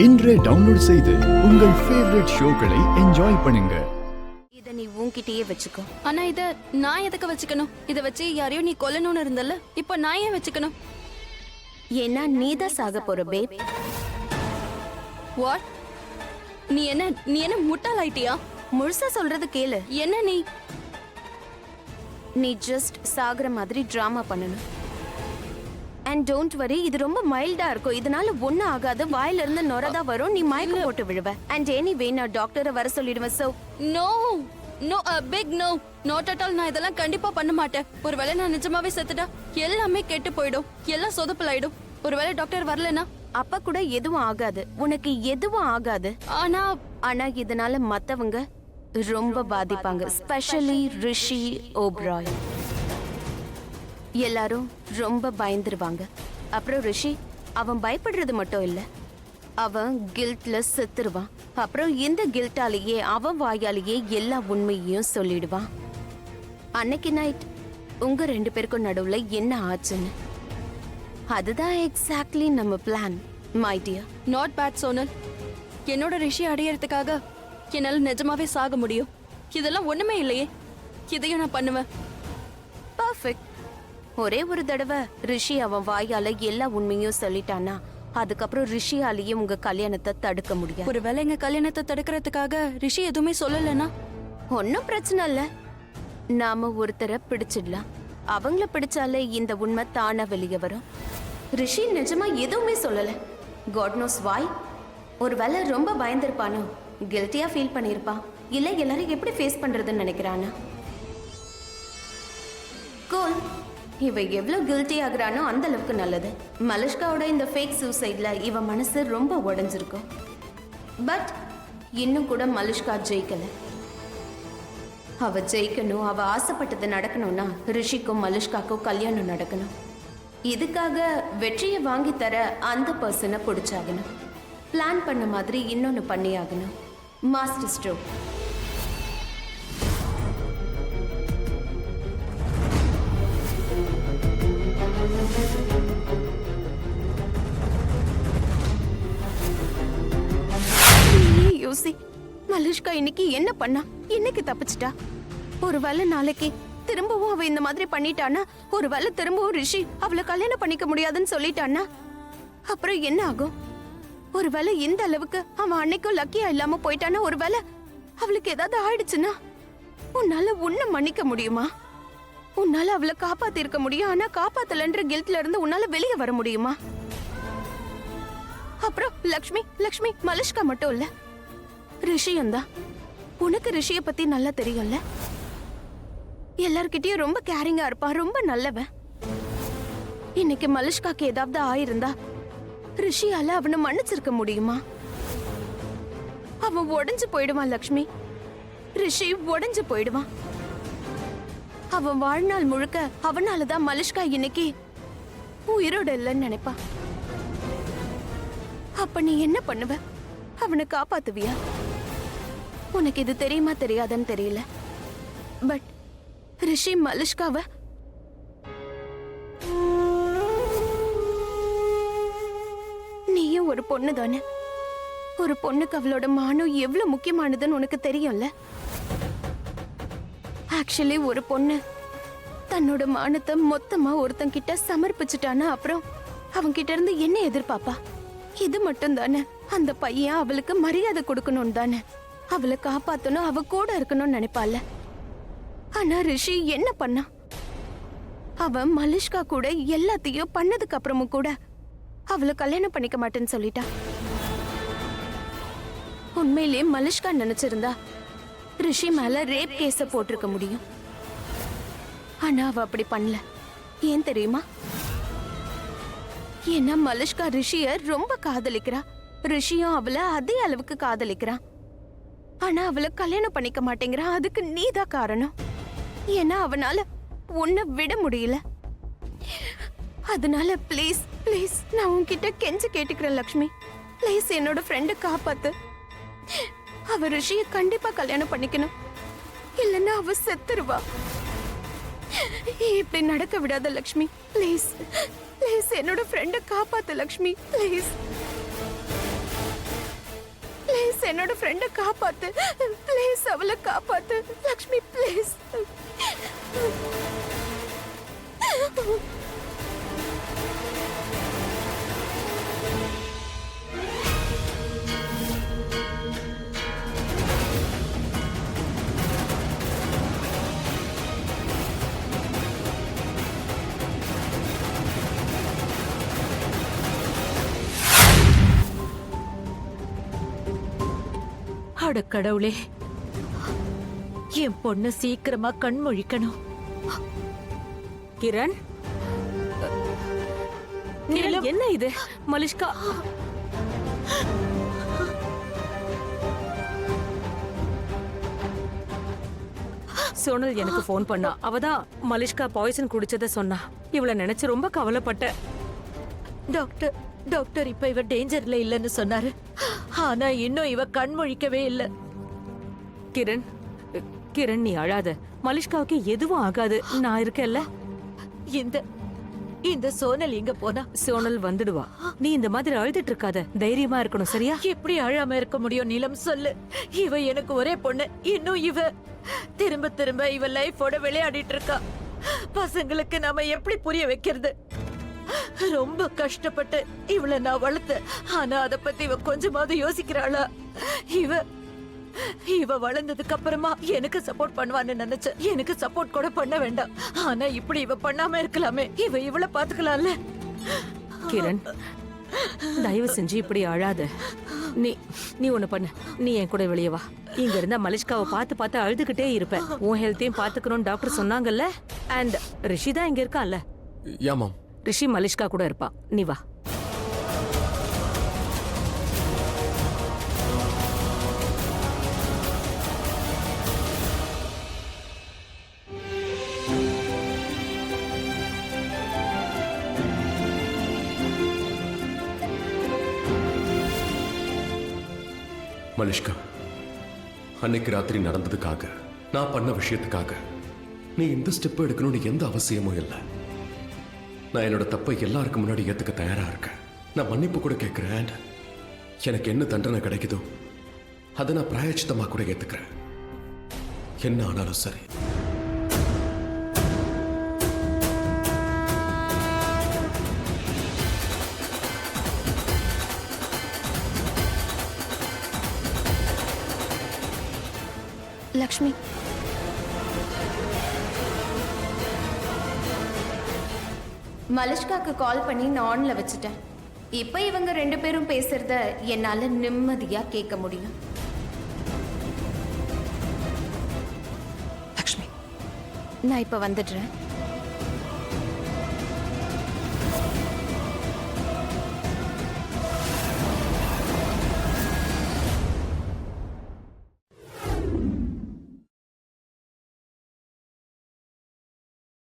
இன்றே டவுன்லோட் செய்து உங்கள் ஃபேவரட் ஷோக்களை என்ஜாய் பண்ணுங்க. இத நீ உன்கிட்டயே வச்சுக்கோ. ஆனா இத நான் எதுக்கு வச்சுக்கணும்? இத வச்சு யாரையும் நீ கொல்லணும்னு இருந்தல்ல, இப்போ நான் ஏன் வச்சுக்கணும்? ஏன்னா நீதான் சாக போற பேப். வாட்? நீ என்ன முட்டாள் ஆயிட்டியா? முழுசா சொல்றது கேளு. என்ன நீ ஜஸ்ட் சாகுற மாதிரி டிராமா பண்ணணும். அண்ட் டோன்ட் வரி, இது ரொம்ப மைல்டா இருக்கும். இதனால ஒன்னும் ஆகாது. வாயில இருந்து நொரதா வரும், நீ மயக்கம் போட்டு விழுவ. அண்ட் எனிவே நான் டாக்டரை வர சொல்லிடுவேன். So no no big no, not at all. நான் இதெல்லாம் கண்டிப்பா பண்ண மாட்டேன். ஒருவேளை நான் நிஜமாவே செத்துட்டா எல்லாமே கெட்டு போயிடும், எல்லாம் சொதப்பலாயிடும். ஒருவேளை டாக்டர் வரலனா அப்ப கூட எதுவும் ஆகாது, உனக்கு எதுவும் ஆகாது. ஆனா இதனால மத்தவங்க ரொம்ப பாதிப்பாங்க, ஸ்பெஷலி ரிஷி ஓப்ராய். எல்லாரும் ரொம்ப பயந்துருவாங்க. அப்புறம் ரிஷி அவன் பயப்படுறது மட்டும் இல்ல, அவன் கில்ட்ல செத்துருவான். அப்புறம் இந்த கில்ட்டாலேயே அவன் வாயாலேயே எல்லா உண்மையையும் சொல்லிடுவான். அன்னைக்கு நைட் உங்க 2 பேருக்கும் நடுவுல என்ன ஆச்சுன்னு, அதுதான் எக்ஸாக்ட்லி நம்ம plan my dear. Not bad Sonal. என்னோட ரிஷி அடையறதுக்காக என்னால நிஜமாவே சாக முடியும். இதெல்லாம் ஒண்ணுமே இல்லையே, இதையும் நான் பண்ணுவேன். பர்ஃபெக்ட். ஒரே ஒரு தடவை ரிஷி அவன் வாயால எல்லா உண்மையும் சொல்லிட்டானா, அதுக்கப்புறம் ரிஷியாலேயே உங்க கல்யாணத்தை தடுக்க முடியாது. ஒருவேளை எங்க கல்யாணத்தை தடுக்கிறதுக்காக ரிஷி எதுவுமே சொல்லலனா ஒன்னும் பிரச்சனை இல்ல. நாம ஒருத்தரை பிடிச்சிடலாம். அவங்கள பிடிச்சாலே இந்த உண்மை தானா வெளியே வரும். ரிஷி நிஜமா எதுவுமே சொல்லல. காட் நோஸ் வாய். ஒருவேளை ரொம்ப பயந்திருப்பானோ, கில்ட்டியா ஃபீல் பண்ணிருப்பான், இல்ல எல்லாரும் எப்படி ஃபேஸ் பண்றதுன்னு நினைக்கிறானா. கோல், இவ எவ்வளவு கில்ட்டி ஆகுறானோ அந்த அளவுக்கு நல்லது. மலிஷ்காவோட இந்த ஃபேக் சூசைட்ல இவ மனசு ரொம்ப உடைஞ்சிருக்கும். பட் இன்னும் கூட மலிஷ்கா ஜெயிக்கல. அவ ஜெயிக்கணும், அவ ஆசைப்பட்டது நடக்கணும்னா ரிஷிக்கும் மலிஷ்காக்கும் கல்யாணம் நடக்கணும். இதுக்காக வெற்றியை வாங்கி தர அந்த பர்சனை பிடிச்சாகணும். பிளான் பண்ண மாதிரி இன்னொன்னு பண்ணியாகணும். Master stroke. யோசி, மலிஷ்கா இன்னைக்கு என்ன பண்ணா? இன்னைக்கு தப்பிச்சிட்டா. ஒருவேளை நாளைக்கு திரும்பவும் அவ இந்த மாதிரி பண்ணிட்டானா, ஒருவேளை திரும்பவும் ரிஷி அவளை கல்யாணம் பண்ணிக்க முடியாதுன்னு சொல்லிட்டானா, அப்புறம் என்ன ஆகும்? ஒருவேளை இந்த அளவுக்கு அவன் அன்னைக்கும் லக்கியா இல்லாம போயிட்டானா, ஒருவேளை அவளுக்கு ஏதாவது ஆயிடுச்சுன்னா, உன்னால உன்னை மன்னிக்க முடியுமா? உன்னால அவளை காப்பாத்தி இருக்க முடியும், ஆனா காப்பாத்தலன்ற கில்ட்ல இருந்து உன்னால வெளியே வர முடியுமா? அப்புறம் லக்ஷ்மி மலிஷ்கா மட்டும் இல்ல, ரிஷியும் தான். உனக்கு ரிஷிய பத்தி நல்லா தெரியும்ல. எல்லார்கிட்டயும் ரொம்ப கேரிங்கா இருப்பான், ரொம்ப நல்லவன். இன்னைக்கு மலிஷ்காக்கு ஏதாவது ஆயிருந்தா ரிஷியால அவனை மன்னிச்சிருக்க முடியுமா? அவன் உடைஞ்சு போயிடுவான் லக்ஷ்மி. ரிஷி உடைஞ்சு போயிடுவான். அவன் வாழ்நாள் முழுக்க அவனாலதான் மலிஷ்கா இன்னைக்கு உயிரோட இல்லைன்னு நினைப்பான். அப்ப நீ என்ன பண்ணுவ? அவனை காப்பாத்துவியா? உனக்கு இது தெரியுமா தெரியாதுன்னு தெரியல, பட் ரிஷி மலிஷ்காவ நீயும் ஒரு பொண்ணு தானே. ஒரு பொண்ணுக்கு அவளோட மானம் எவ்வளவு முக்கியமானதுன்னு உனக்கு தெரியும்ல. ஆக்சுவலி ஒரு பொண்ணு தன்னோட மானத்தை மொத்தமா ஒருத்தன் கிட்ட சமர்ப்பிச்சுட்டானா, அப்புறம் அவங்க கிட்ட இருந்து என்ன எதிர்பார்ப்பா? இது மட்டும் தானே. அந்த பையன் அவளுக்கு மரியாதை கொடுக்கணும் தானே, அவளை காப்பாத்தணும், அவ கூட இருக்கணும்னு நினைப்பால. ஆனா ரிஷி என்ன பண்ணா? அவன் மலிஷ்கா கூட எல்லாத்தையும் பண்ணதுக்கு அப்புறமும் கூட அவளை கல்யாணம் பண்ணிக்க மாட்டேன்னு சொல்லிட்டா. உண்மையிலே மலிஷ்கா நினைச்சிருந்தா ரிஷி மேல ரேப் கேஸ போட்டிருக்க முடியும். ஆனா அவ அப்படி பண்ணல. ஏன் தெரியுமா? ஏன்னா மலிஷ்கா ரிஷிய ரொம்ப காதலிக்கிறா. ரிஷியும் அவளை அதே அளவுக்கு காதலிக்கிறான். ஆனா அவளை கல்யாணம் பண்ணிக்க மாட்டேங்கிறா. அதுக்கு நீதான் காரணம். ஏன்னா அவனால உன்னை விட முடியல. அதனால ப்ளீஸ் ப்ளீஸ் நான் உன்கிட்ட கெஞ்சி கேட்டுக்கிறேன் லக்ஷ்மி. ப்ளீஸ் என்னோட ஃப்ரெண்டை காப்பாத்து. அவ ரிஷிய கண்டிப்பா கல்யாணம் பண்ணிக்கணும், இல்லைன்னா அவ செத்துருவா. இப்படி நடக்க விடாத லக்ஷ்மி. ப்ளீஸ் ப்ளீஸ் என்னோட ஃப்ரெண்டை காப்பாத்து லக்ஷ்மி, ப்ளீஸ். என்னோட ஃப்ரெண்ட காப்பாத்து. ப்ளீஸ் அவளை காப்பாத்து. லக்ஷ்மி ப்ளீஸ். அட கடவுளே, என் பொண்ணு சீக்கிரமா கண் முழிக்கணும். கிரண், கிரண், என்ன இது? மலிஷ்கா சோனல் எனக்கு ஃபோன் பண்ணா. அவதான் மலிஷ்கா பாய்சன் குடிச்சத சொன்னா. இவள நினைச்சு ரொம்ப கவலைப்பட்டேன். டாக்டர் டாக்டர் இப்ப இவ டேஞ்சர்ல இல்லன்னு சொன்னாரு. ஆனா இன்னும் இவ கண் முழிக்கவே இல்ல. கிரண், கிரண் நீ அழாத. மலிஷ்காவுக்கு எதுவும் ஆகாது, நான் இருக்கேன்ல. இந்த இந்த சோனல் எங்க போனா? சோனல் வந்துடுவா. நீ இந்த மாதிரி அழுதுட்டு இருக்காத, தைரியமா இருக்கணும், சரியா? எப்படி அழாம இருக்க முடியும் நீலம், சொல்லு. இவ எனக்கு ஒரே பொண்ணு. இன்னும் இவ திரும்ப திரும்ப இவ லைஃபோட விளையாடிட்டு இருக்கா. பசங்களுக்கு நாம எப்படி புரிய வைக்கிறது? ரொம்ப கஷ்டப்பட்டு இவளை நான் வளர்த்தேன். ஆனா அத பத்தி இவ கொஞ்சமாவது யோசிக்கிறாளா? இவ வளர்ந்ததுக்கு அப்புறமா எனக்கு சப்போர்ட் பண்ணுவான்னு நினைச்ச. எனக்கு சப்போர்ட் கூட பண்ண வேண்டாம். ஆனா இப்படி இவ பண்ணாம இருக்கலாமே. இவளை பாத்துக்கலாம்ல. கிரண், தயவு செஞ்சு இப்படி அழாத. நீ நீ ஒண்ணு பண்ணு. நீ என் கூட வெளியே வா. இங்க இருந்தா மலிஷ்காவை பார்த்து பார்த்து அழுதுகிட்டே இருப்பேன். உன் ஹெல்த்தையும் பாத்துக்கணும்னு டாக்டர் சொன்னாங்கல்ல. அண்ட் ரிஷி தான் இங்க இருக்கான்ல. யாமாம். ரிஷி மலிஷ்கா கூட இருப்பான். நீ வா. மலிஷ்கா, அன்னைக்கு ராத்திரி நடந்ததுக்காக, நான் பண்ண விஷயத்துக்காக நீ இந்த ஸ்டெப் எடுக்கணும்னு எந்த அவசியமும் இல்லை. நான் என்னோட தப்பை எல்லாருக்கும் முன்னாடி ஏத்துக்க தயாரா இருக்கேன். நான் மன்னிப்பு கூட கேட்கிறேன். எனக்கு என்ன தண்டனை கிடைக்குதோ அதை நான் பிராயச்சித்தமா கூட ஏத்துக்கிறேன். என்ன ஆனாலும் சரி. லக்ஷ்மி, மலிஷ்காக்கு கால் பண்ணி நான் ஆன்ல வச்சுட்டேன். இப்ப இவங்க 2 பேரும் பேசுறத என்னால நிம்மதியா கேட்க முடியும். லக்ஷ்மி, நான் இப்ப வந்துடுறேன்.